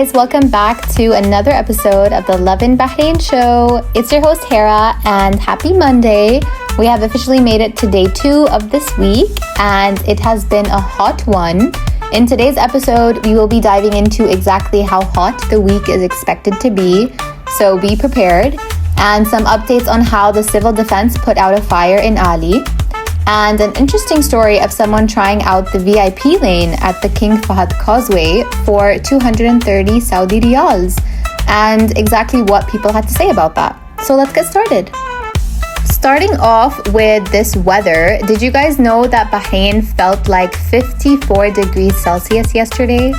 guys, welcome back to another episode of the Lovin Bahrain Show. It's your host Hera and happy Monday. We have officially made it to day 2 of this week and it has been a hot one. In today's episode, we will be diving into exactly how hot the week is expected to be, so be prepared, and some updates on how the civil defense put out a fire in Ali, and an interesting story of someone trying out the VIP lane at the King Fahd Causeway for 230 Saudi riyals, and exactly what people had to say about that. So let's get started. Starting off with this weather, did you guys know that Bahrain felt like 54 degrees Celsius yesterday?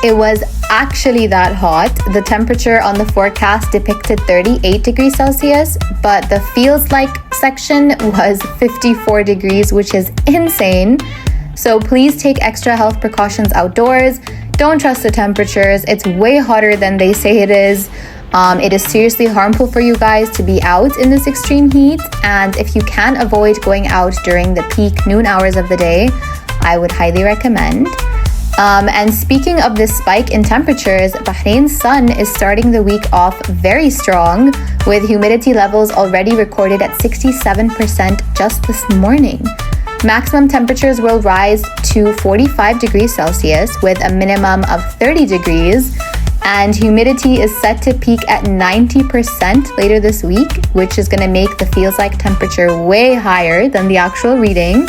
It was actually that hot. The temperature on the forecast depicted 38 degrees Celsius, but the feels like section was 54 degrees, which is insane. So please take extra health precautions outdoors. Don't trust the temperatures. It's way hotter than they say it is. It is seriously harmful for you guys to be out in this extreme heat, and if you can avoid going out during the peak noon hours of the day, I would highly recommend. And speaking of this spike in temperatures, Bahrain's sun is starting the week off very strong, with humidity levels already recorded at 67% just this morning. Maximum temperatures will rise to 45 degrees Celsius with a minimum of 30 degrees, and humidity is set to peak at 90% later this week, which is going to make the feels like temperature way higher than the actual reading.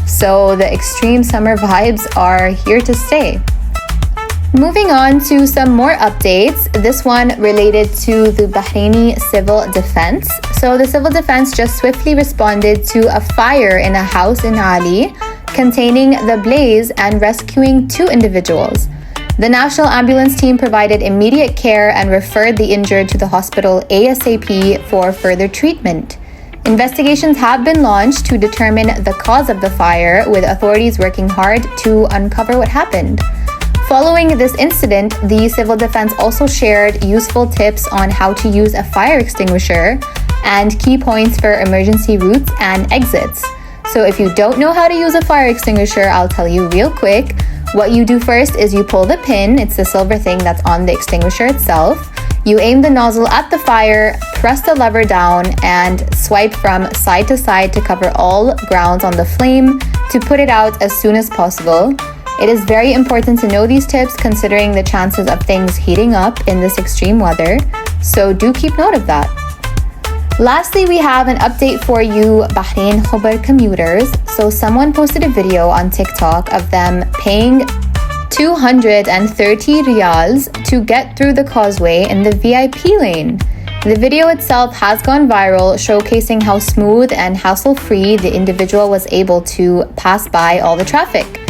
So the extreme summer vibes are here to stay. Moving on to some more updates, this one related to the Bahraini civil defense. So the civil defense just swiftly responded to a fire in a house in Ali, containing the blaze and rescuing 2 individuals. The National Ambulance Team provided immediate care and referred the injured to the hospital ASAP for further treatment. Investigations have been launched to determine the cause of the fire, with authorities working hard to uncover what happened. Following this incident, the civil defense also shared useful tips on how to use a fire extinguisher and key points for emergency routes and exits. So if you don't know how to use a fire extinguisher, I'll tell you real quick. What you do first is you pull the pin, it's the silver thing that's on the extinguisher itself. You aim the nozzle at the fire, press the lever down, and swipe from side to side to cover all grounds on the flame to put it out as soon as possible. It is very important to know these tips considering the chances of things heating up in this extreme weather, so do keep note of that. Lastly, we have an update for you Bahrain Khobar commuters. So someone posted a video on TikTok of them paying 230 riyals to get through the causeway in the VIP lane. The video itself has gone viral, showcasing how smooth and hassle-free the individual was able to pass by all the traffic.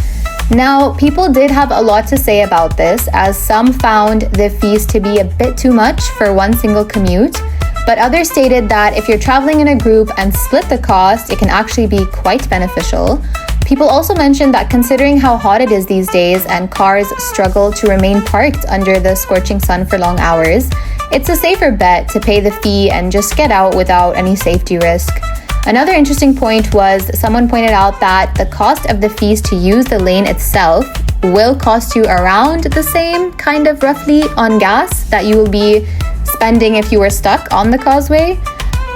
Now, people did have a lot to say about this, as some found the fees to be a bit too much for one single commute, but others stated that if you're traveling in a group and split the cost, it can actually be quite beneficial. People also mentioned that considering how hot it is these days and cars struggle to remain parked under the scorching sun for long hours, it's a safer bet to pay the fee and just get out without any safety risk. Another interesting point was someone pointed out that the cost of the fees to use the lane itself will cost you around the same, kind of roughly, on gas that you will be spending if you were stuck on the causeway.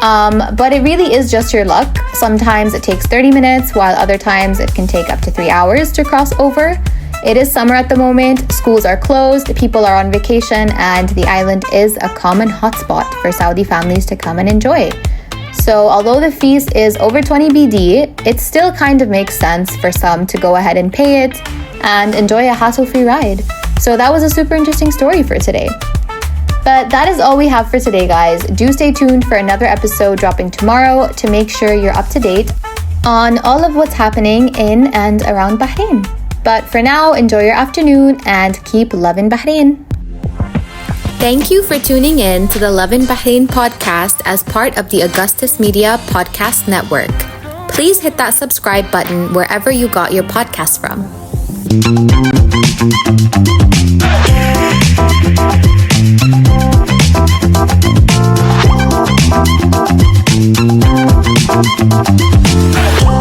But it really is just your luck. Sometimes it takes 30 minutes, while other times it can take up to 3 hours to cross over. It is summer at the moment, schools are closed, people are on vacation, and the island is a common hotspot for Saudi families to come and enjoy. So although the fees is over 20 BD, it still kind of makes sense for some to go ahead and pay it and enjoy a hassle-free ride. So that was a super interesting story for today. But that is all we have for today, guys. Do stay tuned for another episode dropping tomorrow to make sure you're up to date on all of what's happening in and around Bahrain. But for now, enjoy your afternoon and keep loving Bahrain. Thank you for tuning in to the Lovin Bahrain podcast as part of the Augustus Media Podcast Network. Please hit that subscribe button wherever you got your podcasts from. Oh,